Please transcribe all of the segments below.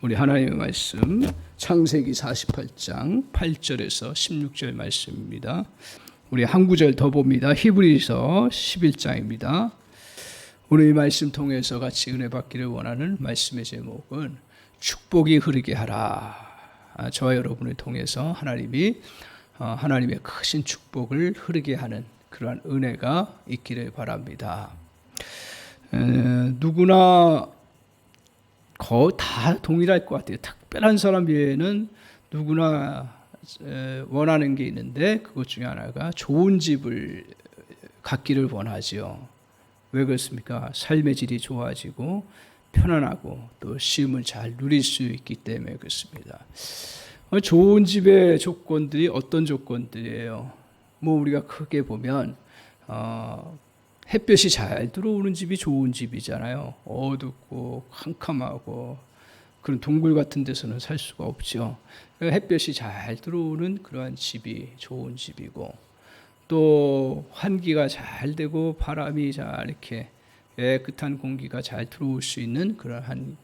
우리 하나님의 말씀 창세기 48장 8절에서 16절 말씀입니다. 우리 한 구절 더 봅니다. 히브리서 11장입니다. 오늘 이 말씀 통해서 같이 은혜 받기를 원하는 말씀의 제목은 축복이 흐르게 하라. 저와 여러분을 통해서 하나님이 하나님의 크신 축복을 흐르게 하는 그러한 은혜가 있기를 바랍니다. 누구나 거의 다 동일할 것 같아요. 특별한 사람 외에는 누구나 원하는 게 있는데 그것 중에 하나가 좋은 집을 갖기를 원하지요. 왜 그렇습니까? 삶의 질이 좋아지고 편안하고 또 쉼을 잘 누릴 수 있기 때문에 그렇습니다. 좋은 집의 조건들이 어떤 조건들이에요? 뭐 우리가 크게 보면 햇볕이 잘 들어오는 집이 좋은 집이잖아요. 어둡고 캄캄하고 그런 동굴 같은 데서는 살 수가 없죠. 햇볕이 잘 들어오는 그러한 집이 좋은 집이고, 또 환기가 잘 되고 바람이 잘 이렇게 깨끗한 공기가 잘 들어올 수 있는 그러한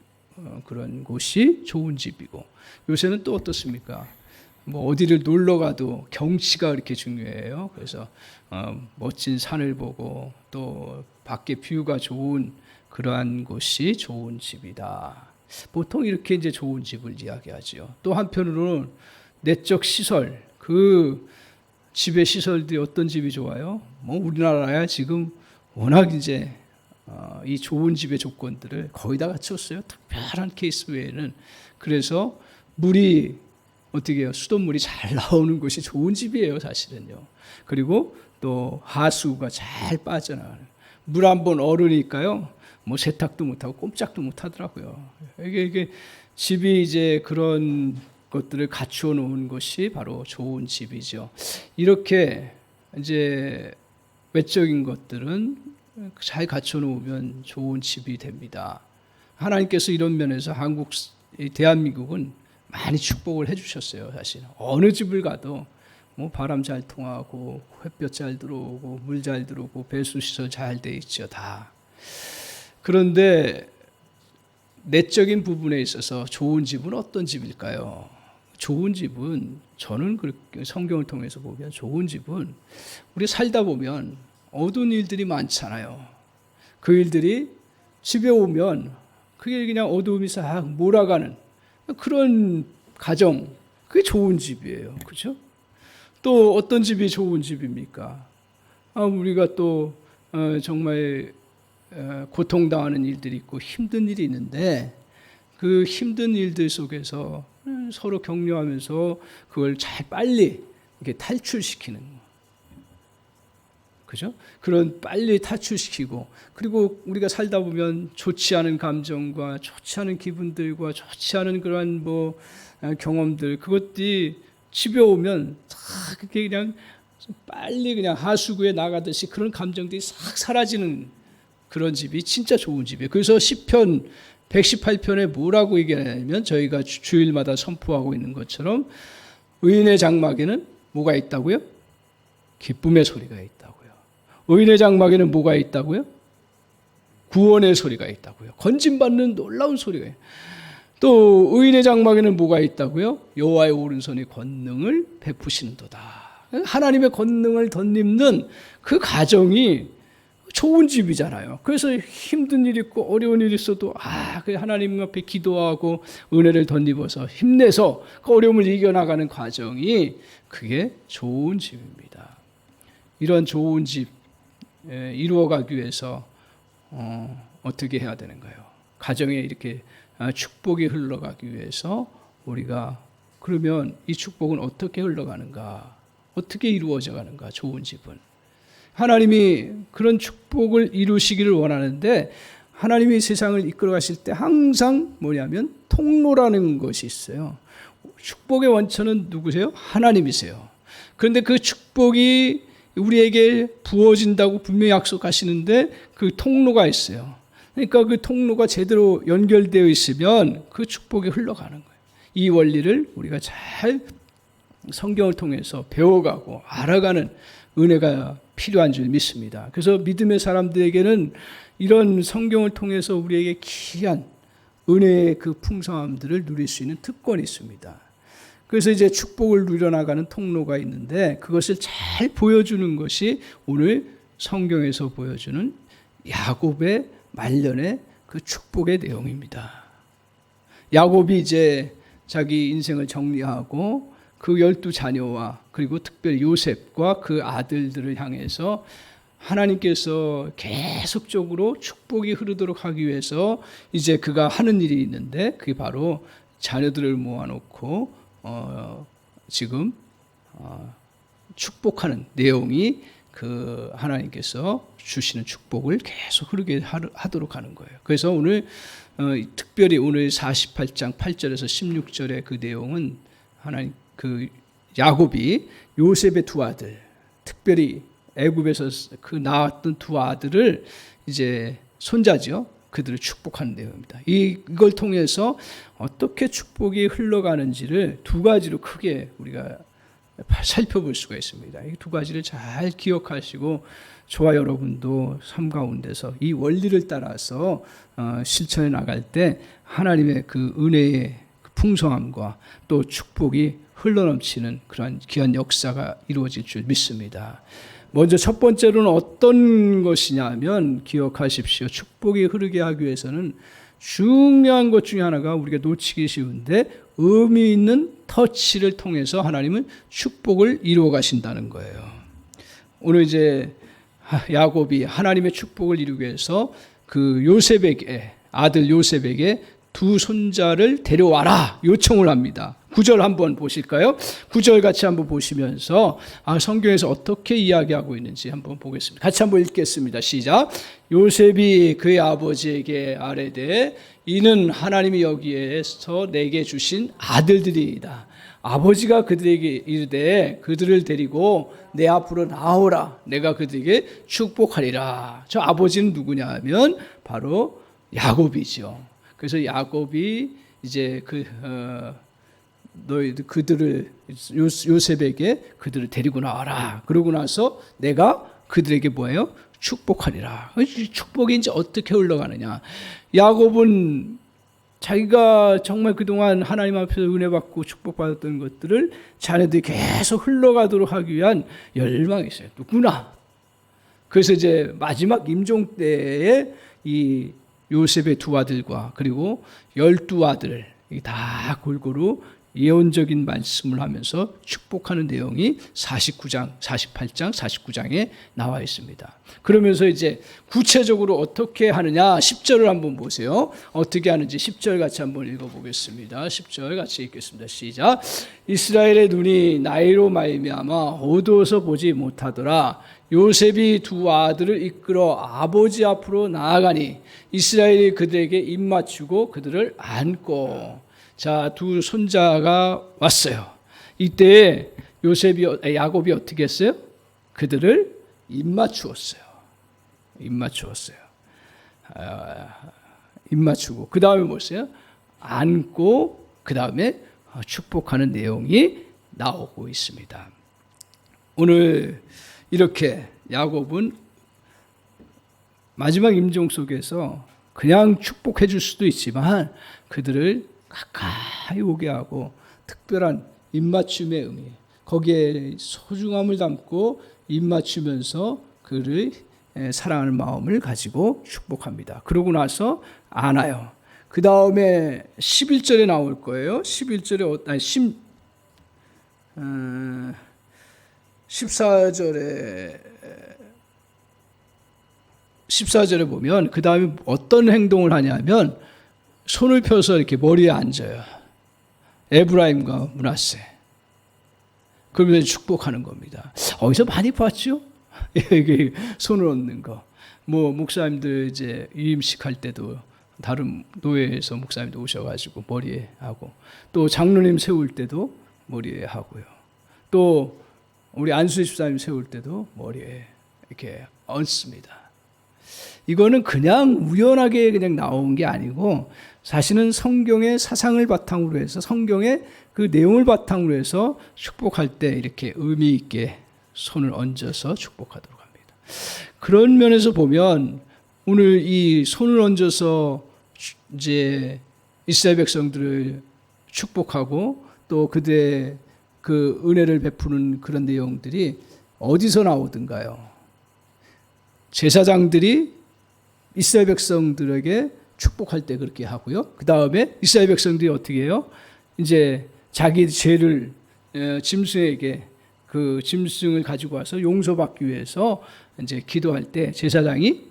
그런 곳이 좋은 집이고, 요새는 또 어떻습니까? 뭐 어디를 놀러 가도 경치가 그렇게 중요해요. 그래서 멋진 산을 보고 또 밖에 뷰가 좋은 그러한 곳이 좋은 집이다. 보통 이렇게 이제 좋은 집을 이야기하죠. 또 한편으로는 내적 시설, 그 집의 시설들이 어떤 집이 좋아요? 뭐 우리나라야 지금 워낙 이제 이 좋은 집의 조건들을 거의 다 갖췄어요. 특별한 케이스 외에는. 그래서 물이 어떻게 해요? 수돗물이 잘 나오는 곳이 좋은 집이에요, 사실은요. 그리고 또 하수구가 잘 빠져나가는. 물 한번 얼으니까요, 뭐 세탁도 못하고 꼼짝도 못하더라고요. 이게 집이 이제 그런 것들을 갖추어 놓은 것이 바로 좋은 집이죠. 이렇게 이제 외적인 것들은 잘 갖춰 놓으면 좋은 집이 됩니다. 하나님께서 이런 면에서 대한민국은 많이 축복을 해주셨어요. 사실 어느 집을 가도 뭐 바람 잘 통하고 햇볕 잘 들어오고 물 잘 들어오고 배수 시설 잘 돼 있죠, 다. 그런데 내적인 부분에 있어서 좋은 집은 어떤 집일까요? 좋은 집은, 저는 그렇게 성경을 통해서 보면 좋은 집은 우리 살다 보면 어두운 일들이 많잖아요. 그 일들이 집에 오면 그게 그냥 어두움이 싹 몰아가는 그런 가정, 그게 좋은 집이에요. 그렇죠? 또 어떤 집이 좋은 집입니까? 우리가 또 정말 고통당하는 일들이 있고 힘든 일이 있는데 그 힘든 일들 속에서 서로 격려하면서 그걸 잘 빨리 이렇게 탈출시키는, 그죠? 그런 빨리 탈출시키고, 그리고 우리가 살다 보면 좋지 않은 감정과 좋지 않은 기분들과 좋지 않은 그러한 뭐 경험들, 그것들이 집에 오면 싹 그게 그냥 빨리 그냥 하수구에 나가듯이 그런 감정들이 싹 사라지는 그런 집이 진짜 좋은 집이에요. 그래서 시편 118편에 뭐라고 얘기하냐면, 저희가 주일마다 선포하고 있는 것처럼 의인의 장막에는 뭐가 있다고요? 기쁨의 소리가 있다고요. 의인의 장막에는 뭐가 있다고요? 구원의 소리가 있다고요. 건짐받는 놀라운 소리가 있어요. 또 의인의 장막에는 뭐가 있다고요? 여호와의 오른손이 권능을 베푸시는도다. 하나님의 권능을 덧입는 그 가정이 좋은 집이잖아요. 그래서 힘든 일 있고 어려운 일 있어도 그 하나님 앞에 기도하고 은혜를 덧입어서 힘내서 그 어려움을 이겨나가는 과정이, 그게 좋은 집입니다. 이런 좋은 집 이루어가기 위해서 어떻게 해야 되는가요? 가정에 이렇게 축복이 흘러가기 위해서 우리가, 그러면 이 축복은 어떻게 흘러가는가? 어떻게 이루어져 가는가? 좋은 집은 하나님이 그런 축복을 이루시기를 원하는데, 하나님이 세상을 이끌어 가실 때 항상 뭐냐면 통로라는 것이 있어요. 축복의 원천은 누구세요? 하나님이세요. 그런데 그 축복이 우리에게 부어진다고 분명히 약속하시는데 그 통로가 있어요. 그러니까 그 통로가 제대로 연결되어 있으면 그 축복이 흘러가는 거예요. 이 원리를 우리가 잘 성경을 통해서 배워가고 알아가는 은혜가 필요한 줄 믿습니다. 그래서 믿음의 사람들에게는 이런 성경을 통해서 우리에게 귀한 은혜의 그 풍성함들을 누릴 수 있는 특권이 있습니다. 그래서 이제 축복을 누려나가는 통로가 있는데 그것을 잘 보여주는 것이 오늘 성경에서 보여주는 야곱의 말년의 그 축복의 내용입니다. 야곱이 이제 자기 인생을 정리하고 그 12자녀와 그리고 특별히 요셉과 그 아들들을 향해서 하나님께서 계속적으로 축복이 흐르도록 하기 위해서 이제 그가 하는 일이 있는데 그게 바로 자녀들을 모아놓고 지금 축복하는 내용이 그 하나님께서 주시는 축복을 계속 흐르게 하도록 하는 거예요. 그래서 오늘 특별히 오늘 48장 8절에서 16절의 그 내용은 하나님 그 야곱이 요셉의 두 아들, 특별히 애굽에서 그 낳았던 두 아들을 이제 손자죠. 그들을 축복하는 내용입니다. 이걸 통해서 어떻게 축복이 흘러가는지를 두 가지로 크게 우리가 살펴볼 수가 있습니다. 이 두 가지를 잘 기억하시고 저와 여러분도 삶 가운데서 이 원리를 따라서 실천해 나갈 때 하나님의 그 은혜의 풍성함과 또 축복이 흘러넘치는 그러한 귀한 역사가 이루어질 줄 믿습니다. 먼저 첫 번째로는 어떤 것이냐면 기억하십시오. 축복이 흐르게 하기 위해서는 중요한 것 중에 하나가 우리가 놓치기 쉬운데 의미 있는 터치를 통해서 하나님은 축복을 이루어 가신다는 거예요. 오늘 이제 야곱이 하나님의 축복을 이루기 위해서 그 요셉에게 아들 요셉에게 두 손자를 데려와라 요청을 합니다. 9절 한번 보실까요? 9절 같이 한번 보시면서 성경에서 어떻게 이야기하고 있는지 한번 보겠습니다. 같이 한번 읽겠습니다. 시작. 요셉이 그의 아버지에게 아뢰되 이는 하나님이 여기에서 내게 주신 아들들이다. 아버지가 그들에게 이르되 그들을 데리고 내 앞으로 나오라. 내가 그들에게 축복하리라. 저 아버지는 누구냐 하면 바로 야곱이죠. 그래서 야곱이 이제 그들을 요셉에게 그들을 데리고 나와라. 그러고 나서 내가 그들에게 뭐예요? 축복하리라. 축복이 이제 어떻게 흘러가느냐? 야곱은 자기가 정말 그동안 하나님 앞에서 은혜 받고 축복받았던 것들을 자녀들이 계속 흘러가도록 하기 위한 열망이 있어요. 누구나. 그래서 이제 마지막 임종 때에 이 요셉의 두 아들과 그리고 12아들 다 골고루 예언적인 말씀을 하면서 축복하는 내용이 48장, 49장에 나와 있습니다. 그러면서 이제 구체적으로 어떻게 하느냐 10절을 한번 보세요. 어떻게 하는지 10절 같이 한번 읽어보겠습니다. 10절 같이 읽겠습니다. 시작. 이스라엘의 눈이 나이로 말미암아 어두워서 보지 못하더라. 요셉이 두 아들을 이끌어 아버지 앞으로 나아가니 이스라엘이 그들에게 입맞추고 그들을 안고 자, 두 손자가 왔어요. 이때 야곱이 어떻게 했어요? 그들을 입맞추었어요. 입맞추고 그 다음에 뭐였어요? 안고 그 다음에 축복하는 내용이 나오고 있습니다. 오늘 이렇게 야곱은 마지막 임종 속에서 그냥 축복해 줄 수도 있지만 그들을 가까이 오게 하고 특별한 입맞춤의 의미, 거기에 소중함을 담고 입맞추면서 그를 사랑하는 마음을 가지고 축복합니다. 그러고 나서 안아요. 그 다음에 11절에 나올 거예요. 11절에 14절에 보면 그 다음에 어떤 행동을 하냐면 손을 펴서 이렇게 머리에 앉아요. 에브라임과 므낫세. 그러면서 축복하는 겁니다. 어디서 많이 봤죠? 손을 얹는 거. 목사님들 이제 유임식 할 때도 다른 노예에서 목사님도 오셔가지고 머리에 하고 또 장로님 세울 때도 머리에 하고요. 또 우리 안수희 집사님 세울 때도 머리에 이렇게 얹습니다. 이거는 그냥 우연하게 그냥 나온 게 아니고 사실은 성경의 사상을 바탕으로 해서 성경의 그 내용을 바탕으로 해서 축복할 때 이렇게 의미 있게 손을 얹어서 축복하도록 합니다. 그런 면에서 보면 오늘 이 손을 얹어서 이제 이스라엘 백성들을 축복하고 또 그들의 그 은혜를 베푸는 그런 내용들이 어디서 나오던가요? 제사장들이 이스라엘 백성들에게 축복할 때 그렇게 하고요. 그 다음에 이스라엘 백성들이 어떻게 해요? 이제 자기 죄를 짐승에게 그 짐승을 가지고 와서 용서받기 위해서 이제 기도할 때 제사장이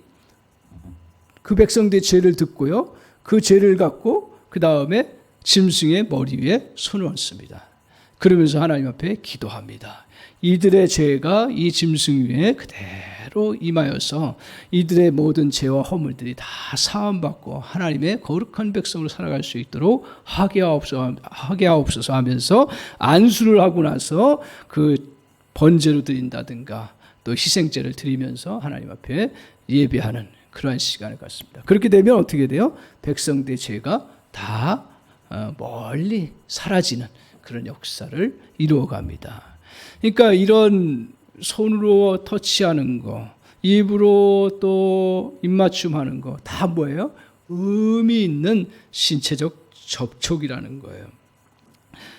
그 백성들의 죄를 듣고요. 그 죄를 갖고 그 다음에 짐승의 머리 위에 손을 얹습니다. 그러면서 하나님 앞에 기도합니다. 이들의 죄가 이 짐승 위에 그대로 임하여서 이들의 모든 죄와 허물들이 다 사함받고 하나님의 거룩한 백성으로 살아갈 수 있도록 하게 하옵소서 하면서 안수를 하고 나서 그 번제로 드린다든가 또 희생제를 드리면서 하나님 앞에 예배하는 그러한 시간을 갖습니다. 그렇게 되면 어떻게 돼요? 백성들의 죄가 다 멀리 사라지는 그런 역사를 이루어갑니다. 그러니까 이런 손으로 터치하는 거, 입으로 또 입맞춤하는 거 다 뭐예요? 의미 있는 신체적 접촉이라는 거예요.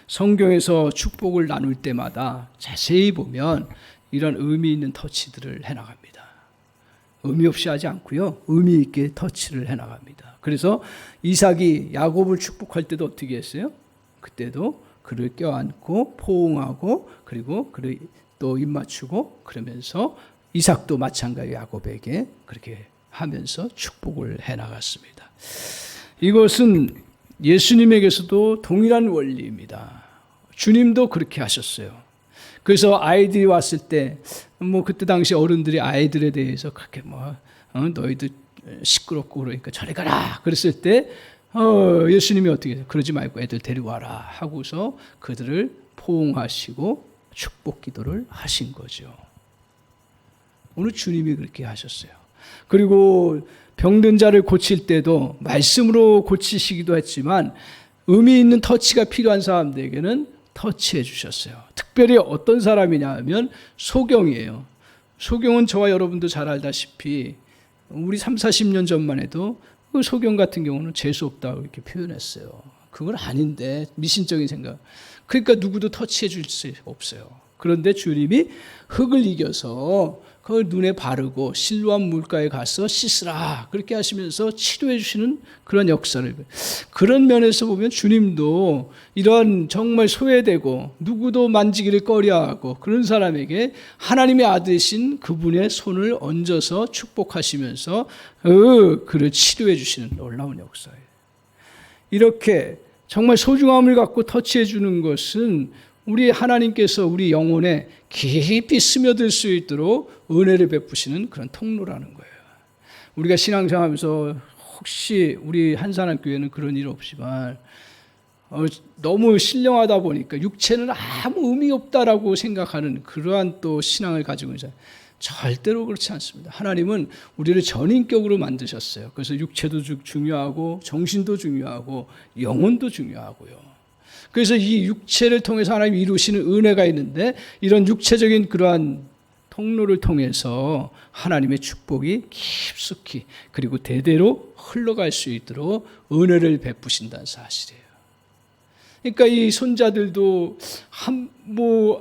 성경에서 축복을 나눌 때마다 자세히 보면 이런 의미 있는 터치들을 해나갑니다. 의미 없이 하지 않고요. 의미 있게 터치를 해나갑니다. 그래서 이삭이 야곱을 축복할 때도 어떻게 했어요? 그때도 그를 껴안고 포옹하고 그리고 그를 또 입맞추고 그러면서 이삭도 마찬가지 야곱에게 그렇게 하면서 축복을 해나갔습니다. 이것은 예수님에게서도 동일한 원리입니다. 주님도 그렇게 하셨어요. 그래서 아이들이 왔을 때 그때 당시 어른들이 아이들에 대해서 그렇게 너희들 시끄럽고 그러니까 저리 가라 그랬을 때 예수님이 어떻게 해요? 그러지 말고 애들 데려와라 하고서 그들을 포옹하시고 축복 기도를 하신 거죠. 오늘 주님이 그렇게 하셨어요. 그리고 병든 자를 고칠 때도 말씀으로 고치시기도 했지만 의미 있는 터치가 필요한 사람들에게는 터치해 주셨어요. 특별히 어떤 사람이냐 하면 소경이에요. 소경은 저와 여러분도 잘 알다시피 우리 30-40년 전만 해도 그 소경 같은 경우는 재수 없다고 이렇게 표현했어요. 그건 아닌데 미신적인 생각. 그러니까 누구도 터치해 줄 수 없어요. 그런데 주님이 흙을 이겨서 그걸 눈에 바르고 실로암 물가에 가서 씻으라 그렇게 하시면서 치료해 주시는 그런 역사를, 그런 면에서 보면 주님도 이런 정말 소외되고 누구도 만지기를 꺼려하고 그런 사람에게 하나님의 아들이신 그분의 손을 얹어서 축복하시면서 그를 치료해 주시는 놀라운 역사예요. 이렇게 정말 소중함을 갖고 터치해 주는 것은 우리 하나님께서 우리 영혼에 깊이 스며들 수 있도록 은혜를 베푸시는 그런 통로라는 거예요. 우리가 신앙생활하면서 혹시 우리 한산한교회는 그런 일 없지만 너무 신령하다 보니까 육체는 아무 의미 없다라고 생각하는 그러한 또 신앙을 가지고 있어요. 절대로 그렇지 않습니다. 하나님은 우리를 전인격으로 만드셨어요. 그래서 육체도 중요하고 정신도 중요하고 영혼도 중요하고요. 그래서 이 육체를 통해서 하나님이 이루시는 은혜가 있는데 이런 육체적인 그러한 통로를 통해서 하나님의 축복이 깊숙이 그리고 대대로 흘러갈 수 있도록 은혜를 베푸신다는 사실이에요. 그러니까 이 손자들도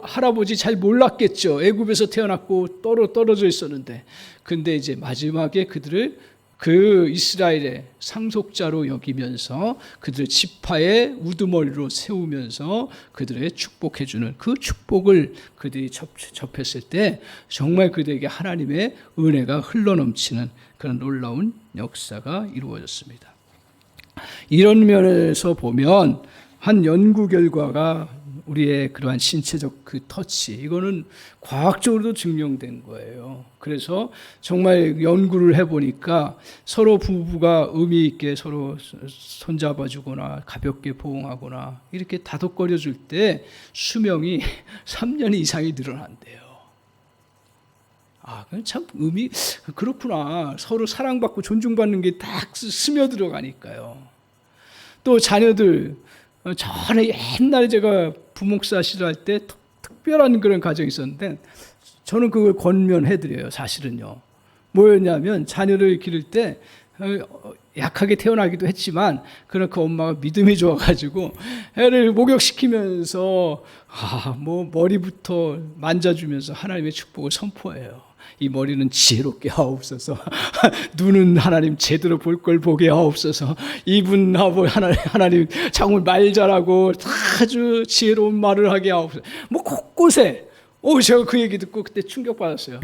할아버지 잘 몰랐겠죠. 애굽에서 태어났고 떨어져 있었는데, 근데 이제 마지막에 그들을 그 이스라엘의 상속자로 여기면서 그들의 지파의 우두머리로 세우면서 그들의 축복해주는 그 축복을 그들이 접했을 때 정말 그들에게 하나님의 은혜가 흘러넘치는 그런 놀라운 역사가 이루어졌습니다. 이런 면에서 보면 한 연구 결과가 우리의 그러한 신체적 그 터치, 이거는 과학적으로도 증명된 거예요. 그래서 정말 연구를 해보니까 서로 부부가 의미 있게 서로 손잡아주거나 가볍게 포옹하거나 이렇게 다독거려 줄 때 수명이 3년 이상이 늘어난대요. 참 그렇구나. 서로 사랑받고 존중받는 게 딱 스며들어 가니까요. 또 자녀들, 전에 옛날에 제가 부목사 실할 때 특별한 그런 가정이 있었는데 저는 그걸 권면해드려요. 사실은요. 뭐였냐면 자녀를 기를 때 약하게 태어나기도 했지만 그런 그 엄마가 믿음이 좋아가지고 애를 목욕시키면서 뭐 머리부터 만져주면서 하나님의 축복을 선포해요. 이 머리는 지혜롭게 하옵소서. 눈은 하나님 제대로 볼 걸 보게 하옵소서. 입은 하나님 정말 말 잘하고 아주 지혜로운 말을 하게 하옵소서. 뭐 곳곳에 제가 그 얘기 듣고 그때 충격받았어요.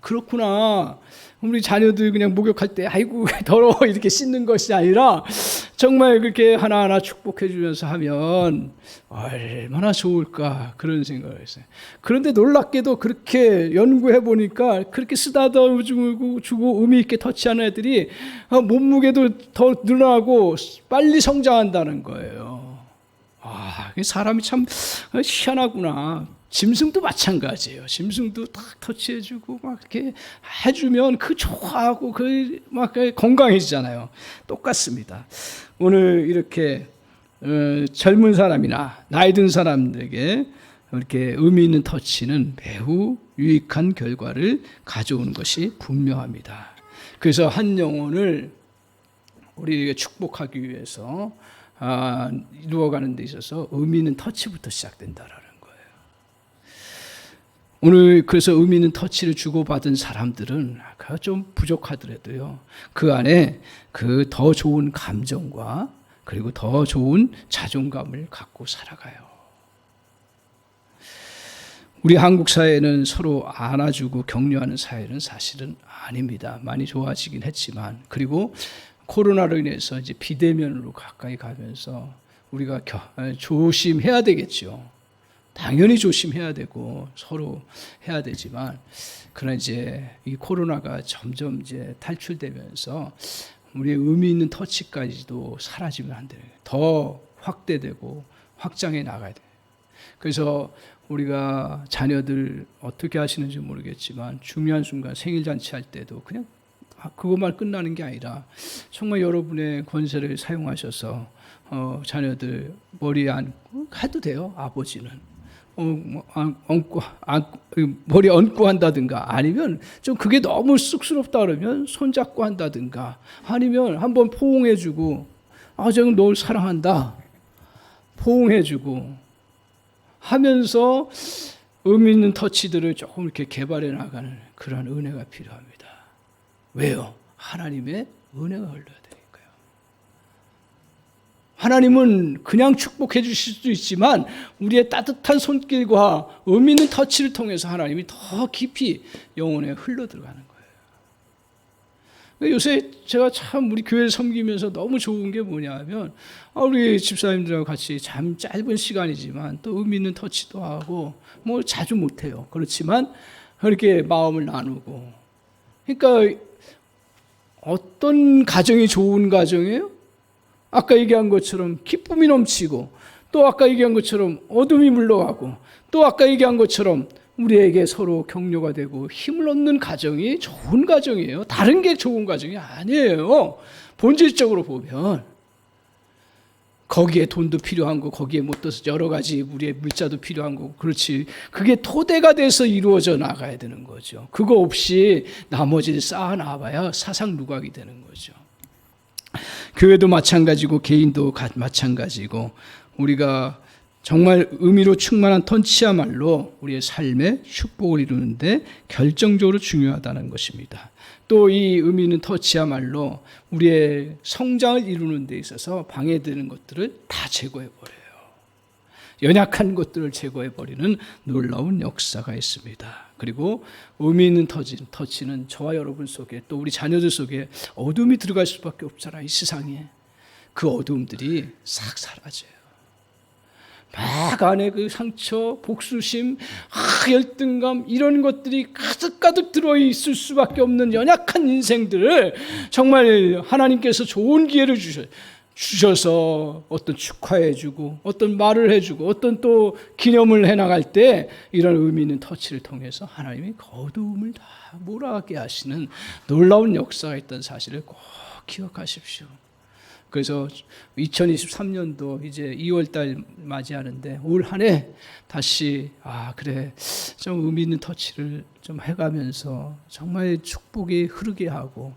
그렇구나. 우리 자녀들 그냥 목욕할 때 아이고 더러워 이렇게 씻는 것이 아니라 정말 그렇게 하나하나 축복해 주면서 하면 얼마나 좋을까 그런 생각을 했어요. 그런데 놀랍게도 그렇게 연구해 보니까 그렇게 쓰다듬어 주고 의미 있게 터치하는 애들이 몸무게도 더 늘어나고 빨리 성장한다는 거예요. 사람이 참 희한하구나. 짐승도 마찬가지예요. 짐승도 딱 터치해주고 막 이렇게 해주면 그 좋아하고 막 건강해지잖아요. 똑같습니다. 오늘 이렇게 젊은 사람이나 나이 든 사람들에게 이렇게 의미 있는 터치는 매우 유익한 결과를 가져오는 것이 분명합니다. 그래서 한 영혼을 우리에게 축복하기 위해서 이루어가는 데 있어서 의미 있는 터치부터 시작된다라는 거예요. 오늘 그래서 의미 있는 터치를 주고받은 사람들은 좀 부족하더라도요, 그 안에 그 더 좋은 감정과 그리고 더 좋은 자존감을 갖고 살아가요. 우리 한국 사회는 서로 안아주고 격려하는 사회는 사실은 아닙니다. 많이 좋아지긴 했지만, 그리고 코로나로 인해서 이제 비대면으로 가까이 가면서 우리가 조심해야 되겠죠. 당연히 조심해야 되고 서로 해야 되지만, 그러나 이제 이 코로나가 점점 이제 탈출되면서 우리의 의미 있는 터치까지도 사라지면 안 돼요. 더 확대되고 확장해 나가야 돼요. 그래서 우리가 자녀들 어떻게 하시는지 모르겠지만 중요한 순간 생일 잔치 할 때도 그냥 그것만 끝나는 게 아니라 정말 여러분의 권세를 사용하셔서 자녀들 머리에 안고 해도 돼요. 아버지는 머리 얹고 한다든가, 아니면 좀 그게 너무 쑥스럽다 그러면 손잡고 한다든가, 아니면 한번 포옹해주고 제가 널 사랑한다 포옹해주고 하면서 의미 있는 터치들을 조금 이렇게 개발해 나가는 그런 은혜가 필요합니다. 왜요? 하나님의 은혜가 흘러야 되니까요. 하나님은 그냥 축복해 주실 수도 있지만 우리의 따뜻한 손길과 의미 있는 터치를 통해서 하나님이 더 깊이 영혼에 흘러 들어가는 거예요. 요새 제가 참 우리 교회를 섬기면서 너무 좋은 게 뭐냐면, 우리 집사님들하고 같이 참 짧은 시간이지만 또 의미 있는 터치도 하고, 뭐 자주 못해요. 그렇지만 그렇게 마음을 나누고. 그러니까 어떤 가정이 좋은 가정이에요? 아까 얘기한 것처럼 기쁨이 넘치고, 또 아까 얘기한 것처럼 어둠이 물러가고, 또 아까 얘기한 것처럼 우리에게 서로 격려가 되고 힘을 얻는 가정이 좋은 가정이에요. 다른 게 좋은 가정이 아니에요. 본질적으로 보면 거기에 돈도 필요한 거, 거기에 못 떠서 여러 가지 우리의 물자도 필요한 거고, 그렇지. 그게 토대가 돼서 이루어져 나가야 되는 거죠. 그거 없이 나머지를 쌓아 나와야 사상 누각이 되는 거죠. 교회도 마찬가지고 개인도 마찬가지고, 우리가 정말 의미로 충만한 터치야말로 우리의 삶의 축복을 이루는데 결정적으로 중요하다는 것입니다. 또 이 의미 있는 터치야말로 우리의 성장을 이루는 데 있어서 방해되는 것들을 다 제거해버려요. 연약한 것들을 제거해버리는 놀라운 역사가 있습니다. 그리고 의미 있는 터치는 저와 여러분 속에, 또 우리 자녀들 속에 어둠이 들어갈 수밖에 없잖아요. 이 세상에 그 어둠들이 싹 사라져요. 막 안에 그 상처, 복수심, 열등감, 이런 것들이 가득가득 들어있을 수밖에 없는 연약한 인생들을 정말 하나님께서 좋은 기회를 주셔서 어떤 축하해주고, 어떤 말을 해주고, 어떤 또 기념을 해나갈 때 이런 의미 있는 터치를 통해서 하나님이 어두움을 다 몰아가게 하시는 놀라운 역사가 있다는 사실을 꼭 기억하십시오. 그래서 2023년도 이제 2월달 맞이하는데, 올 한 해 다시 그래 좀 의미 있는 터치를 좀 해가면서 정말 축복이 흐르게 하고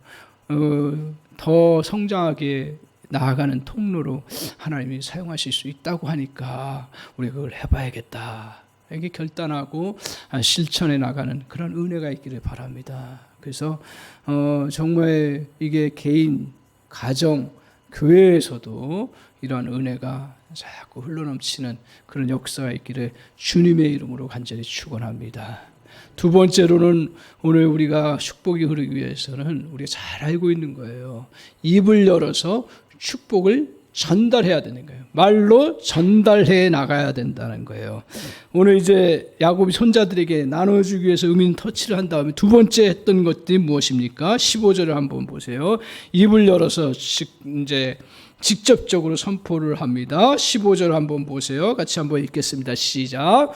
더 성장하게 나아가는 통로로 하나님이 사용하실 수 있다고 하니까 우리가 그걸 해봐야겠다. 이게 결단하고 실천해 나가는 그런 은혜가 있기를 바랍니다. 그래서 정말 이게 개인, 가정, 교회에서도 이러한 은혜가 자꾸 흘러넘치는 그런 역사가 있기를 주님의 이름으로 간절히 축원합니다. 두 번째로는 오늘 우리가 축복이 흐르기 위해서는 우리가 잘 알고 있는 거예요. 입을 열어서 축복을 전달해야 되는 거예요. 말로 전달해 나가야 된다는 거예요. 오늘 이제 야곱이 손자들에게 나눠주기 위해서 음인 터치를 한 다음에 두 번째 했던 것들이 무엇입니까? 15절을 한번 보세요. 입을 열어서 이제 직접적으로 선포를 합니다. 15절 한번 보세요. 같이 한번 읽겠습니다. 시작.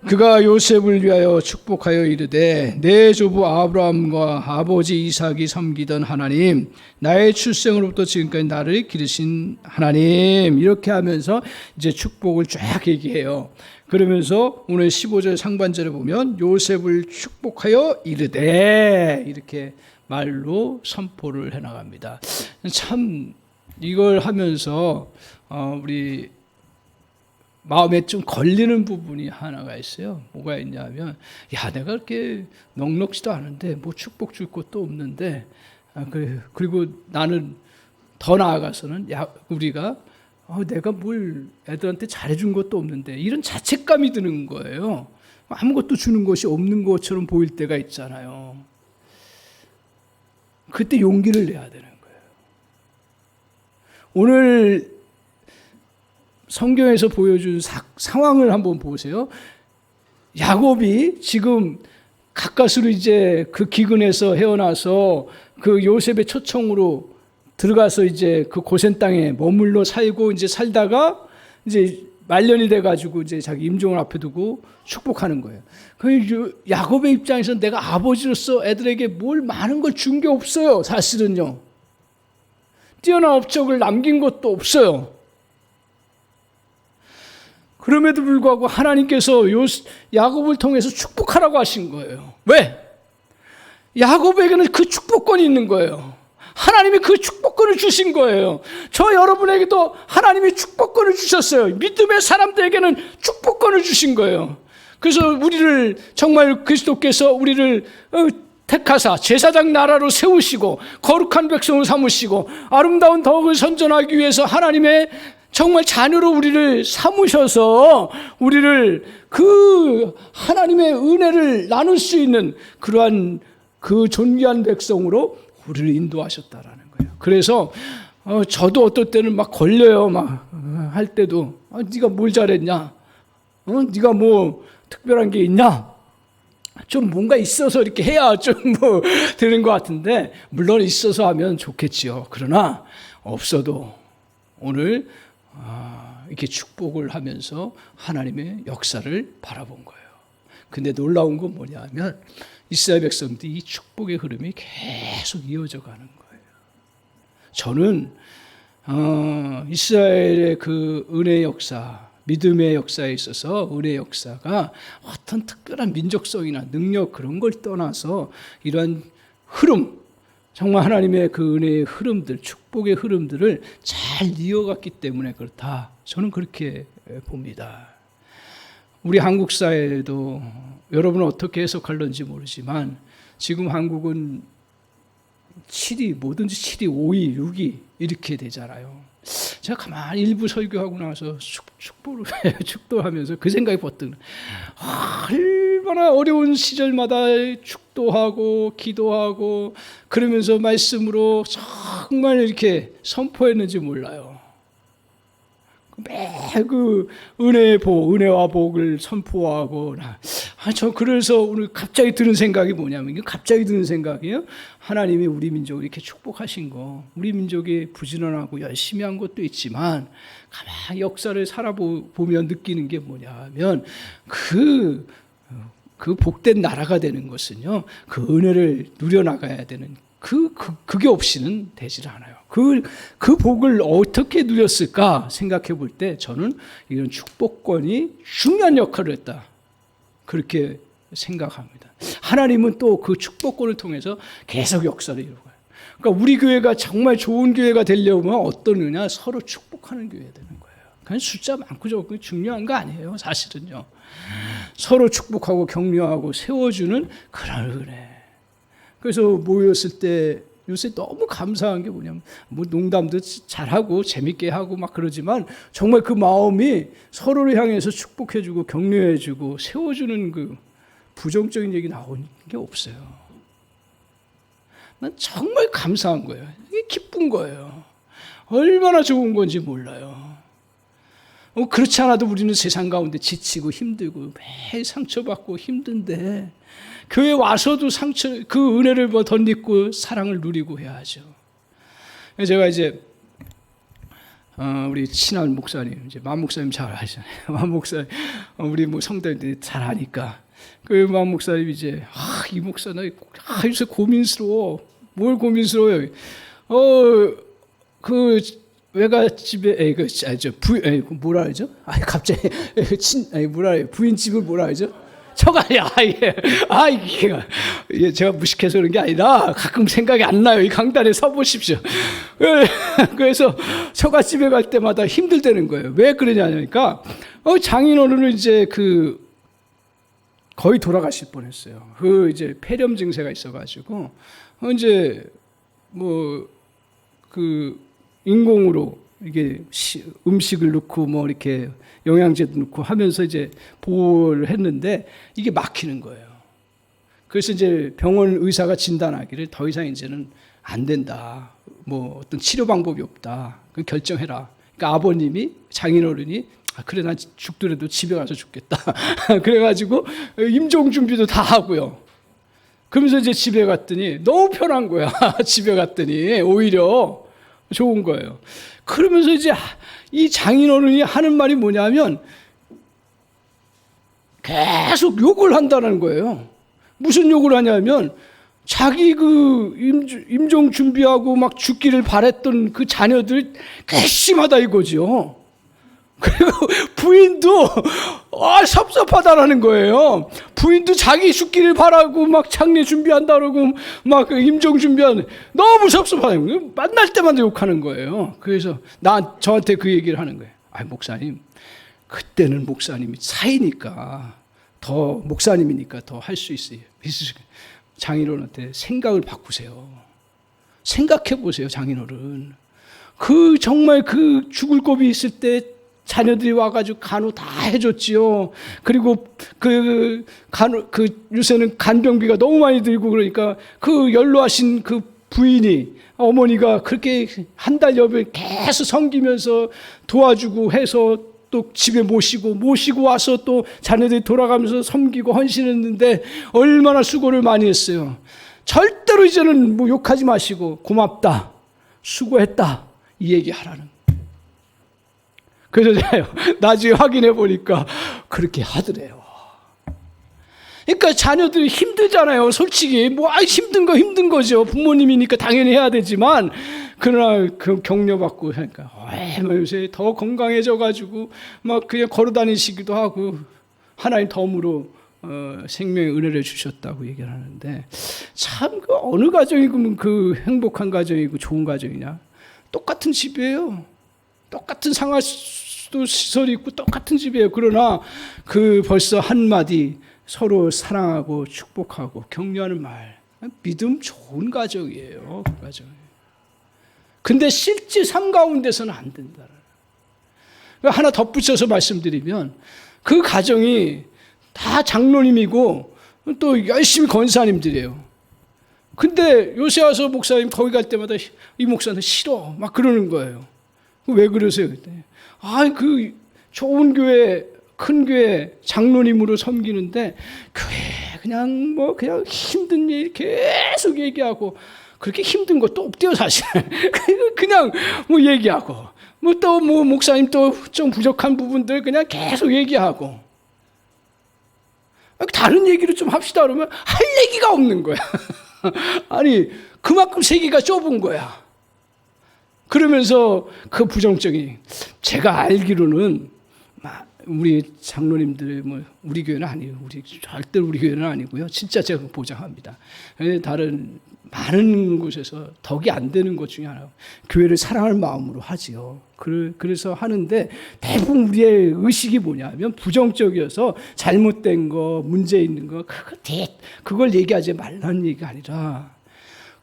그가 요셉을 위하여 축복하여 이르되 내 조부 아브라함과 아버지 이삭이 섬기던 하나님, 나의 출생으로부터 지금까지 나를 기르신 하나님, 이렇게 하면서 이제 축복을 쫙 얘기해요. 그러면서 오늘 15절 상반절에 보면 요셉을 축복하여 이르되 이렇게 말로 선포를 해나갑니다. 참 이걸 하면서 우리 마음에 좀 걸리는 부분이 하나가 있어요. 뭐가 있냐면, 야, 내가 그렇게 넉넉지도 않은데 뭐 축복 줄 것도 없는데, 그리고 나는 더 나아가서는 우리가 내가 뭘 애들한테 잘해준 것도 없는데, 이런 자책감이 드는 거예요. 아무것도 주는 것이 없는 것처럼 보일 때가 있잖아요. 그때 용기를 내야 되는 거예요. 오늘 성경에서 보여준 상황을 한번 보세요. 야곱이 지금 가까스로 이제 그 기근에서 헤어나서 그 요셉의 초청으로 들어가서 이제 그 고센 땅에 머물러 살고 이제 살다가 이제 말년이 돼가지고 이제 자기 임종을 앞에 두고 축복하는 거예요. 그 야곱의 입장에서 내가 아버지로서 애들에게 뭘 많은 걸 준 게 없어요. 사실은요. 뛰어난 업적을 남긴 것도 없어요. 그럼에도 불구하고 하나님께서 야곱을 통해서 축복하라고 하신 거예요. 왜? 야곱에게는 그 축복권이 있는 거예요. 하나님이 그 축복권을 주신 거예요. 저 여러분에게도 하나님이 축복권을 주셨어요. 믿음의 사람들에게는 축복권을 주신 거예요. 그래서 우리를 정말 그리스도께서 우리를 택하사 제사장 나라로 세우시고 거룩한 백성으로 삼으시고 아름다운 덕을 선전하기 위해서 하나님의 정말 자녀로 우리를 삼으셔서 우리를 그 하나님의 은혜를 나눌 수 있는 그러한 그 존귀한 백성으로 우리를 인도하셨다라는 거예요. 그래서 저도 어떨 때는 막 걸려요. 막 할 때도 네가 뭘 잘했냐? 네가 뭐 특별한 게 있냐? 좀 뭔가 있어서 이렇게 해야 좀 뭐 되는 것 같은데, 물론 있어서 하면 좋겠지요. 그러나 없어도 오늘 이렇게 축복을 하면서 하나님의 역사를 바라본 거예요. 근데 놀라운 건 뭐냐면 이스라엘 백성들이 이 축복의 흐름이 계속 이어져 가는 거예요. 저는 이스라엘의 그 은혜의 역사, 믿음의 역사에 있어서 은혜의 역사가 어떤 특별한 민족성이나 능력 그런 걸 떠나서 이러한 흐름, 정말 하나님의 그 은혜의 흐름들, 축복의 흐름들을 잘 이어갔기 때문에 그렇다. 저는 그렇게 봅니다. 우리 한국 사회에도 여러분은 어떻게 해석할런지 모르지만 지금 한국은 7위, 뭐든지 7위, 5위, 6위 이렇게 되잖아요. 제가 가만히 일부 설교하고 나서 축도하면서 그 생각이 버뜩 얼마나 어려운 시절마다 축도하고 기도하고 그러면서 말씀으로 정말 이렇게 선포했는지 몰라요. 매일 그 은혜의 복, 은혜와 복을 선포하고 저 그래서 오늘 갑자기 드는 생각이 뭐냐면, 이게 갑자기 드는 생각이에요. 하나님이 우리 민족을 이렇게 축복하신 거, 우리 민족이 부지런하고 열심히 한 것도 있지만 가만히 역사를 살아보면 느끼는 게 뭐냐면 그 복된 나라가 되는 것은요, 그 은혜를 누려나가야 되는 그게 없이는 되질 않아요. 그 복을 어떻게 누렸을까 생각해 볼 때 저는 이런 축복권이 중요한 역할을 했다. 그렇게 생각합니다. 하나님은 또 그 축복권을 통해서 계속 역사를 이루어가요. 그러니까 우리 교회가 정말 좋은 교회가 되려면 어떤 의냐? 서로 축복하는 교회가 되는 거예요. 그냥 숫자 많고 적고 중요한 거 아니에요, 사실은요. 서로 축복하고 격려하고 세워주는 그런 은혜. 그래서 모였을 때 요새 너무 감사한 게 뭐냐면, 뭐 농담도 잘하고 재밌게 하고 막 그러지만 정말 그 마음이 서로를 향해서 축복해주고 격려해주고 세워주는 그 부정적인 얘기 나오는 게 없어요. 난 정말 감사한 거예요. 이게 기쁜 거예요. 얼마나 좋은 건지 몰라요. 그렇지 않아도 우리는 세상 가운데 지치고 힘들고 매일 상처받고 힘든데 교회 와서도 그 은혜를 덧입고 사랑을 누리고 해야죠. 제가 이제 우리 친한 목사님, 이제 만 목사님 잘 아시잖아요. 만 목사님, 우리 뭐 성도님들이 잘 아니까 그 만 목사님 이제 이 목사 나 요새 고민스러워. 뭘 고민스러워요? 그 외갓집에 뭐라 그러죠? 갑자기 부인 집을 뭐라 그러죠? 처가야. 이게 제가 무식해서 그런 게 아니라 가끔 생각이 안 나요. 이 강단에 서 보십시오. 그래서 처가집에 갈 때마다 힘들다는 거예요. 왜 그러냐니까 장인어른은 이제 거의 돌아가실 뻔했어요. 이제 폐렴 증세가 있어가지고 이제 인공으로 이게 음식을 넣고 뭐 이렇게 영양제도 넣고 하면서 이제 보호를 했는데 이게 막히는 거예요. 그래서 이제 병원 의사가 진단하기를 더 이상 이제는 안 된다. 뭐 어떤 치료 방법이 없다. 그 결정해라. 그러니까 아버님이 장인어른이 그래 난 죽더라도 집에 가서 죽겠다. 그래가지고 임종 준비도 다 하고요. 그러면서 이제 집에 갔더니 너무 편한 거야. 집에 갔더니 오히려 좋은 거예요. 그러면서 이제 이 장인어른이 하는 말이 뭐냐면 계속 욕을 한다는 거예요. 무슨 욕을 하냐면 자기 임종 준비하고 막 죽기를 바랬던 그 자녀들 괘씸하다 이거죠. 그리고 부인도 섭섭하다라는 거예요. 부인도 자기 죽기를 바라고 막 장례 준비한다 그러고 막 임종 준비하는 너무 섭섭하다는 거예요. 만날 때마다 욕하는 거예요. 그래서 저한테 그 얘기를 하는 거예요. 목사님, 그때는 목사님이 사이니까 목사님이니까 더 할 수 있어요. 장인어른한테 생각을 바꾸세요. 생각해 보세요, 장인어른. 정말 죽을 고비 있을 때 자녀들이 와가지고 간호 다 해줬지요. 그리고 요새는 간병비가 너무 많이 들고 그러니까 연로하신 부인이 어머니가 그렇게 한 달 여병 계속 섬기면서 도와주고 해서 또 집에 모시고 와서 또 자녀들이 돌아가면서 섬기고 헌신했는데 얼마나 수고를 많이 했어요. 절대로 이제는 뭐 욕하지 마시고 고맙다, 수고했다 이 얘기 하라는. 그래서 제가 나중에 확인해 보니까 그렇게 하더래요. 그러니까 자녀들이 힘들잖아요. 솔직히 힘든 거죠. 부모님이니까 당연히 해야 되지만 그러나 격려받고 하니까 요새 더 건강해져가지고 막 그냥 걸어다니시기도 하고 하나님 덤으로 생명의 은혜를 주셨다고 얘기를 하는데 참 어느 가정이고 행복한 가정이고 좋은 가정이냐? 똑같은 집이에요. 똑같은 상하수도 있고 똑같은 집이에요. 그러나 벌써 한마디 서로 사랑하고 축복하고 격려하는 말, 믿음 좋은 가정이에요. 그 가정. 근데 실제 삶 가운데서는 안 된다. 하나 덧붙여서 말씀드리면 그 가정이 다 장로님이고 또 열심히 권사님들이에요. 근데 요새 와서 목사님 거기 갈 때마다 이 목사는 싫어 막 그러는 거예요. 왜 그러세요? 그때 좋은 교회, 큰 교회 장로님으로 섬기는데 교회 그냥 힘든 일 계속 얘기하고 그렇게 힘든 것도 없대요 사실. 그냥 얘기하고 또 목사님 또 좀 부족한 부분들 그냥 계속 얘기하고 다른 얘기를 좀 합시다 그러면 할 얘기가 없는 거야. 아니 그만큼 세계가 좁은 거야. 그러면서 부정적인 제가 알기로는 우리 장로님들 우리 교회는 아니에요. 절대 우리 교회는 아니고요. 진짜 제가 보장합니다. 다른 많은 곳에서 덕이 안 되는 것 중에 하나. 교회를 사랑할 마음으로 하지요. 그래서 하는데 대부분 우리의 의식이 뭐냐면 부정적이어서 잘못된 거, 문제 있는 거, 그걸 얘기하지 말라는 얘기가 아니라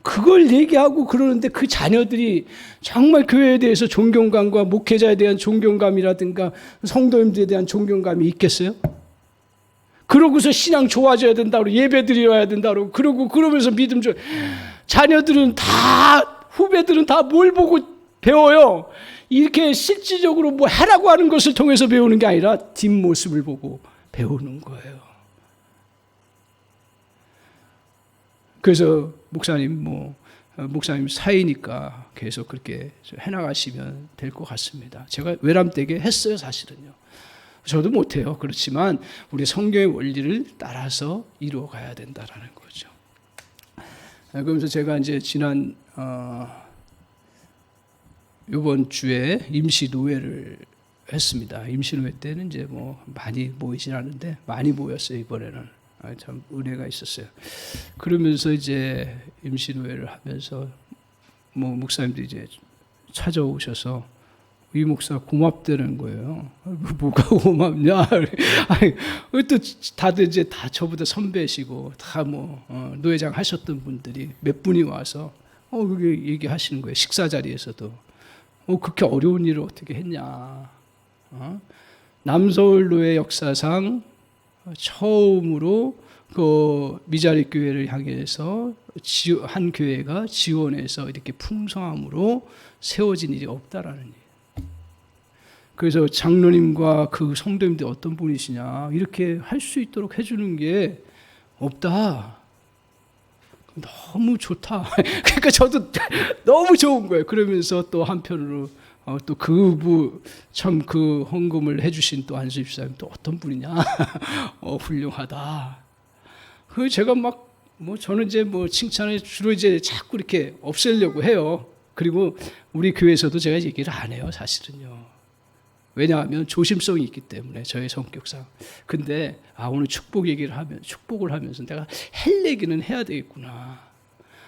그걸 얘기하고 그러는데 그 자녀들이 정말 교회에 대해서 존경감과 목회자에 대한 존경감이라든가 성도님들에 대한 존경감이 있겠어요? 그러고서 신앙 좋아져야 된다고 예배 드려야 된다고 그러면서 믿음 줘. 자녀들은 다 후배들은 다 뭘 보고 배워요? 이렇게 실질적으로 뭐 하라고 하는 것을 통해서 배우는 게 아니라 뒷모습을 보고 배우는 거예요. 그래서 목사님 사이니까 계속 그렇게 해나가시면 될 것 같습니다. 제가 외람되게 했어요, 사실은요. 저도 못해요. 그렇지만 우리 성경의 원리를 따라서 이루어가야 된다라는 거죠. 그러면서 제가 이제 지난 이번 주에 임시 노회를 했습니다. 임시 노회 때는 이제 뭐 많이 모이진 않는데 많이 모였어요. 이번에는 참 은혜가 있었어요. 그러면서 이제 임시 노회를 하면서 뭐 목사님들이 이제 찾아오셔서 이 목사 고맙다는 거예요. 뭐가 고맙냐? 아니, 또 다들 이제 다 저보다 선배시고 다 뭐 노회장 하셨던 분들이 몇 분이 와서 그게 얘기하시는 거예요. 식사 자리에서도 그렇게 어려운 일을 어떻게 했냐? 남서울 노회 역사상 처음으로 그 미자리 교회를 향해서 한 교회가 지원해서 이렇게 풍성함으로 세워진 일이 없다라는 일. 그래서 장로님과 그 성도님들이 어떤 분이시냐 이렇게 할 수 있도록 해주는 게 없다. 너무 좋다. 그러니까 저도 너무 좋은 거예요. 그러면서 또 한편으로 또 참 그 헌금을 해주신 또 안수 집사님 또 어떤 분이냐 훌륭하다. 그 제가 저는 이제 칭찬을 주로 이제 자꾸 이렇게 없애려고 해요. 그리고 우리 교회에서도 제가 얘기를 안 해요, 사실은요. 왜냐하면 조심성이 있기 때문에 저의 성격상. 근데 오늘 축복을 하면서 내가 할 얘기는 해야 되겠구나.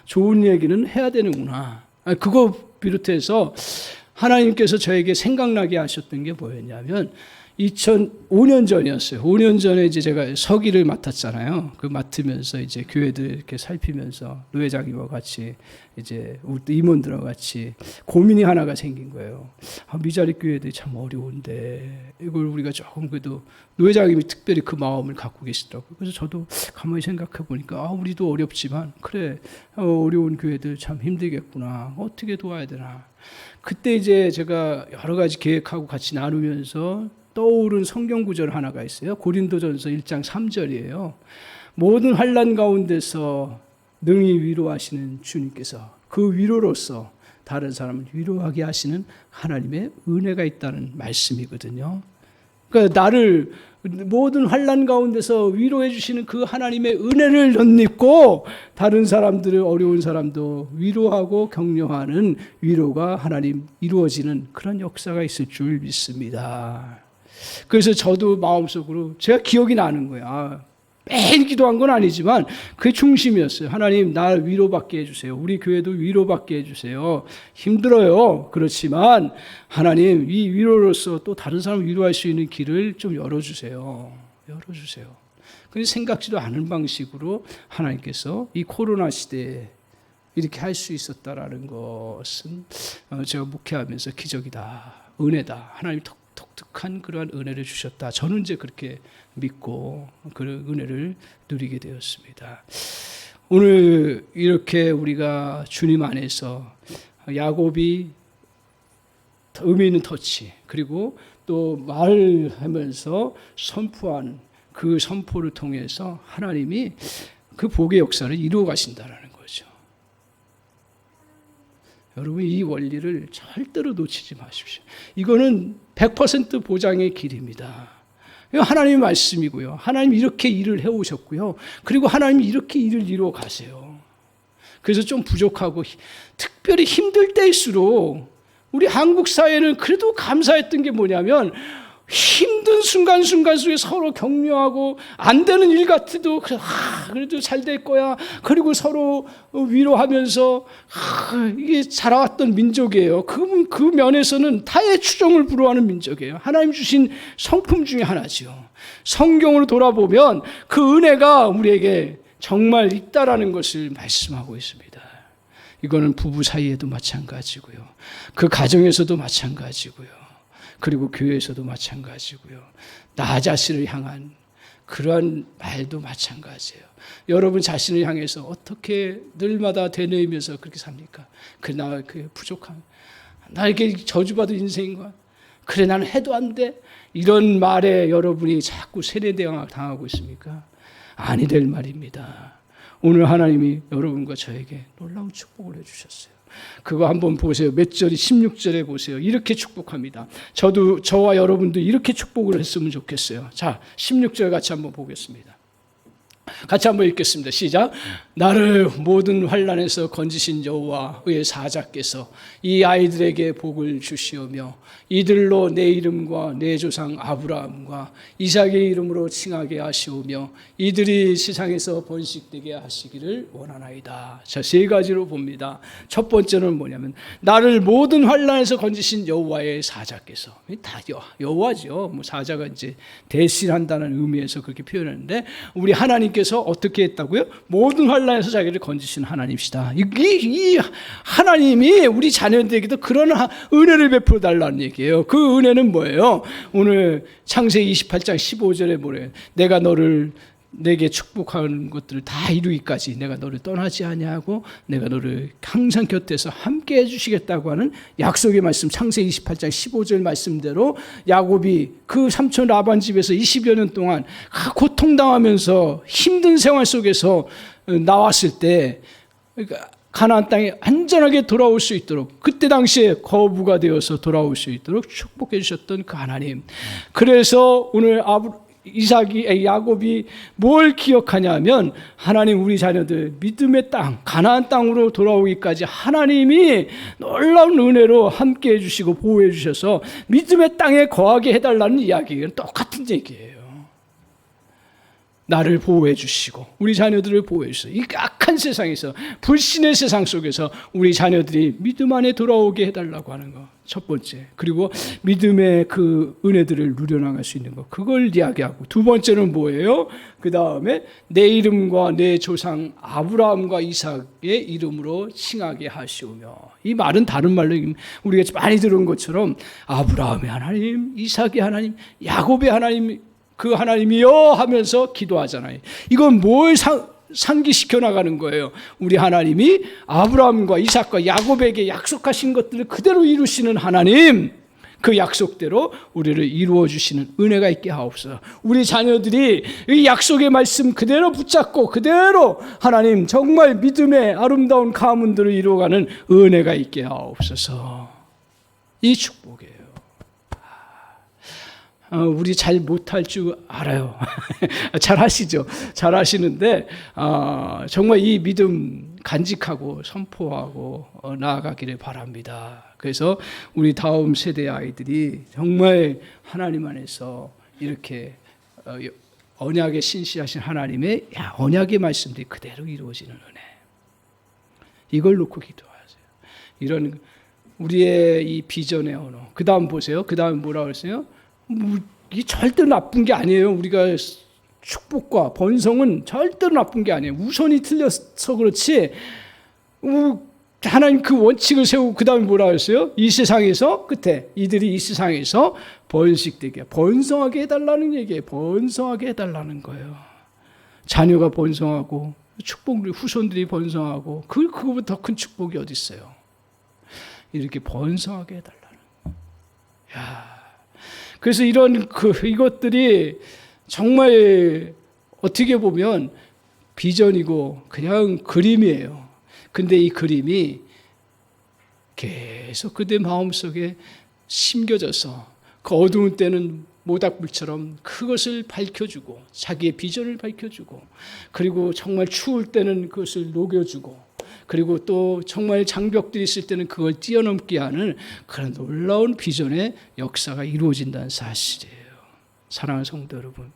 좋은 얘기는 해야 되는구나. 그거 비롯해서 하나님께서 저에게 생각나게 하셨던 게 뭐였냐면 2005년 전이었어요. 5년 전에 이제 제가 서기를 맡았잖아요. 그 맡으면서 이제 교회들 이렇게 살피면서 노회장님과 같이 이제 임원들과 같이 고민이 하나가 생긴 거예요. 미자리 교회들이 참 어려운데 이걸 우리가 조금 그래도 노회장님이 특별히 그 마음을 갖고 계시더라고요. 그래서 저도 가만히 생각해 보니까 우리도 어렵지만 그래 어려운 교회들 참 힘들겠구나. 어떻게 도와야 되나. 그때 이제 제가 여러 가지 계획하고 같이 나누면서 떠오른 성경 구절 하나가 있어요. 고린도전서 1장 3절이에요. 모든 환난 가운데서 능히 위로하시는 주님께서 그 위로로서 다른 사람을 위로하게 하시는 하나님의 은혜가 있다는 말씀이거든요. 그러니까 나를 모든 환난 가운데서 위로해 주시는 그 하나님의 은혜를 덧입고 다른 사람들을 어려운 사람도 위로하고 격려하는 위로가 하나님 이루어지는 그런 역사가 있을 줄 믿습니다. 그래서 저도 마음속으로 제가 기억이 나는 거야. 매일 기도한 건 아니지만 그게 중심이었어요. 하나님 날 위로받게 해주세요. 우리 교회도 위로받게 해주세요. 힘들어요. 그렇지만 하나님 이 위로로서 또 다른 사람을 위로할 수 있는 길을 좀 열어주세요. 그래서 생각지도 않은 방식으로 하나님께서 이 코로나 시대에 이렇게 할 수 있었다라는 것은 제가 목회하면서 기적이다. 은혜다. 하나님 독특한 그러한 은혜를 주셨다. 저는 이제 그렇게 믿고 그런 은혜를 누리게 되었습니다. 오늘 이렇게 우리가 주님 안에서 야곱이 의미 있는 터치 그리고 또 말하면서 선포한 그 선포를 통해서 하나님이 그 복의 역사를 이루어 가신다라는 거죠. 여러분 이 원리를 절대로 놓치지 마십시오. 이거는 100% 보장의 길입니다. 하나님의 말씀이고요. 하나님 이렇게 일을 해오셨고요. 그리고 하나님이 이렇게 일을 이루어 가세요. 그래서 좀 부족하고 특별히 힘들 때일수록 우리 한국 사회는 그래도 감사했던 게 뭐냐면 힘든 순간순간 속에 서로 격려하고 안 되는 일 같아도 그래도 잘 될 거야. 그리고 서로 위로하면서 이게 자라왔던 민족이에요. 그 면에서는 타의 추종을 불허하는 민족이에요. 하나님 주신 성품 중에 하나죠. 성경으로 돌아보면 그 은혜가 우리에게 정말 있다라는 것을 말씀하고 있습니다. 이거는 부부 사이에도 마찬가지고요. 그 가정에서도 마찬가지고요. 그리고 교회에서도 마찬가지고요. 나 자신을 향한 그러한 말도 마찬가지예요. 여러분 자신을 향해서 어떻게 늘마다 되뇌이면서 그렇게 삽니까? 나 부족한, 나에게 저주받은 인생인가? 그래 나는 해도 안 돼? 이런 말에 여러분이 자꾸 세뇌당하고 있습니까? 아니 될 말입니다. 오늘 하나님이 여러분과 저에게 놀라운 축복을 해주셨어요. 그거 한번 보세요. 몇 절이 16절에 보세요. 이렇게 축복합니다. 저와 여러분도 이렇게 축복을 했으면 좋겠어요. 자, 16절 같이 한번 보겠습니다. 같이 한번 읽겠습니다. 시작. 나를 모든 환난에서 건지신 여호와의 사자께서 이 아이들에게 복을 주시오며 이들로 내 이름과 내 조상 아브라함과 이삭의 이름으로 칭하게 하시오며 이들이 세상에서 번식되게 하시기를 원하나이다. 자, 세 가지로 봅니다. 첫 번째는 뭐냐면 나를 모든 환난에서 건지신 여호와의 사자께서, 다 여호와죠. 뭐 사자가 이제 대신한다는 의미에서 그렇게 표현하는데 우리 하나님께서 어떻게 했다고요? 모든 환난에서 자기를 건지신 하나님이시다. 이 하나님이 우리 자녀들에게도 그런 은혜를 베풀어 달라는 얘기예요. 그 은혜는 뭐예요? 오늘 창세기 28장 15절에 뭐래요? 내가 내게 축복하는 것들을 다 이루기까지 내가 너를 떠나지 아니하고 내가 너를 항상 곁에서 함께 해주시겠다고 하는 약속의 말씀, 창세기 28장 15절 말씀대로 야곱이 그 삼촌 라반 집에서 20여 년 동안 고통당하면서 힘든 생활 속에서 나왔을 때 가나안 땅에 안전하게 돌아올 수 있도록, 그때 당시에 거부가 되어서 돌아올 수 있도록 축복해 주셨던 그 하나님. 그래서 오늘 야곱이 뭘 기억하냐면 하나님 우리 자녀들 믿음의 땅 가나안 땅으로 돌아오기까지 하나님이 놀라운 은혜로 함께 해주시고 보호해 주셔서 믿음의 땅에 거하게 해달라는 이야기는 똑같은 얘기예요. 나를 보호해 주시고 우리 자녀들을 보호해 주셔서 이 악한 세상에서, 불신의 세상 속에서 우리 자녀들이 믿음 안에 돌아오게 해달라고 하는 거 첫 번째. 그리고 믿음의 그 은혜들을 누려나갈 수 있는 거, 그걸 이야기하고, 두 번째는 뭐예요? 그 다음에 내 이름과 내 조상 아브라함과 이삭의 이름으로 칭하게 하시오며. 이 말은 다른 말로 우리가 많이 들은 것처럼 아브라함의 하나님, 이삭의 하나님, 야곱의 하나님, 그 하나님이여 하면서 기도하잖아요. 이건 뭘 상기시켜 나가는 거예요. 우리 하나님이 아브라함과 이삭과 야곱에게 약속하신 것들을 그대로 이루시는 하나님, 그 약속대로 우리를 이루어 주시는 은혜가 있게 하옵소서. 우리 자녀들이 이 약속의 말씀 그대로 붙잡고 그대로 하나님 정말 믿음의 아름다운 가문들을 이루어가는 은혜가 있게 하옵소서. 이 축복이에요. 우리 잘 못할 줄 알아요. 잘 하시죠. 잘 하시는데 정말 이 믿음 간직하고 선포하고 나아가기를 바랍니다. 그래서 우리 다음 세대 아이들이 정말 하나님 안에서 이렇게 언약에 신실하신 하나님의 언약의 말씀들이 그대로 이루어지는 은혜, 이걸 놓고 기도하세요. 이런 우리의 이 비전의 언어. 그 다음 보세요. 그 다음 뭐라고 했어요? 이게 절대 나쁜 게 아니에요. 우리가 축복과 번성은 절대로 나쁜 게 아니에요. 우선이 틀려서 그렇지. 하나님 그 원칙을 세우고 그 다음에 뭐라고 했어요? 이 세상에서 끝에 이들이 이 세상에서 번식되게 번성하게 해달라는 얘기예요. 번성하게 해달라는 거예요. 자녀가 번성하고 축복들 후손들이 번성하고 그거보다 더 큰 축복이 어디 있어요? 이렇게 번성하게 해달라는 거예요. 그래서 이것들이 정말 어떻게 보면 비전이고 그냥 그림이에요. 근데 이 그림이 계속 그대 마음속에 심겨져서 그 어두운 때는 모닥불처럼 그것을 밝혀주고 자기의 비전을 밝혀주고, 그리고 정말 추울 때는 그것을 녹여주고, 그리고 또 정말 장벽들이 있을 때는 그걸 뛰어넘게 하는 그런 놀라운 비전의 역사가 이루어진다는 사실이에요. 사랑하는 성도 여러분,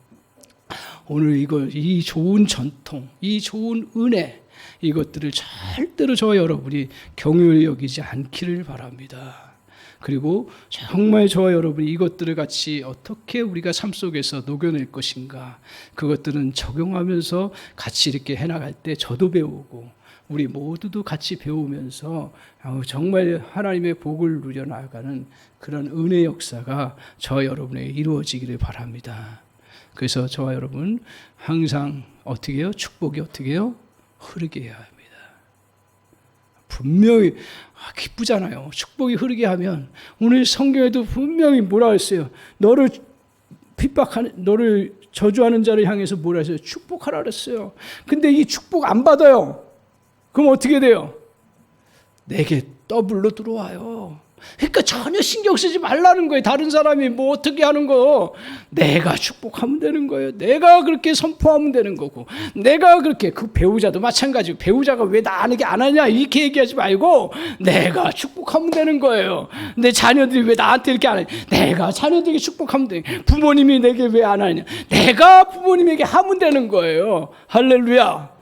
오늘 이 좋은 전통, 이 좋은 은혜, 이것들을 절대로 저와 여러분이 경유히 여기지 않기를 바랍니다. 그리고 정말 저와 여러분이 이것들을 같이 어떻게 우리가 삶 속에서 녹여낼 것인가, 그것들은 적용하면서 같이 이렇게 해나갈 때 저도 배우고 우리 모두도 같이 배우면서 정말 하나님의 복을 누려나가는 그런 은혜 역사가 저와 여러분에게 이루어지기를 바랍니다. 그래서 저와 여러분 항상 어떻게 해요? 축복이 어떻게 해요? 흐르게 해야 합니다. 분명히 기쁘잖아요. 축복이 흐르게 하면 오늘 성경에도 분명히 뭐라 했어요? 너를 저주하는 자를 향해서 뭐라 했어요? 축복하라 그랬어요. 근데 이 축복 안 받아요. 그럼 어떻게 돼요? 내게 더블로 들어와요. 그러니까 전혀 신경 쓰지 말라는 거예요. 다른 사람이 뭐 어떻게 하는 거, 내가 축복하면 되는 거예요. 내가 그렇게 선포하면 되는 거고, 내가 그렇게, 그 배우자도 마찬가지고, 배우자가 왜 나에게 안 하냐 이렇게 얘기하지 말고 내가 축복하면 되는 거예요. 내 자녀들이 왜 나한테 이렇게 안 하냐, 내가 자녀들에게 축복하면 돼. 부모님이 내게 왜 안 하냐, 내가 부모님에게 하면 되는 거예요. 할렐루야.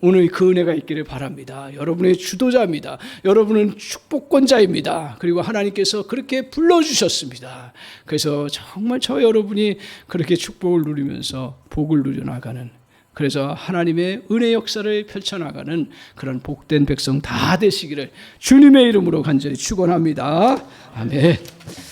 오늘 그 은혜가 있기를 바랍니다. 여러분의 주도자입니다. 여러분은 축복권자입니다. 그리고 하나님께서 그렇게 불러주셨습니다. 그래서 정말 저 여러분이 그렇게 축복을 누리면서 복을 누려나가는, 그래서 하나님의 은혜 역사를 펼쳐나가는 그런 복된 백성 다 되시기를 주님의 이름으로 간절히 축원합니다. 아멘.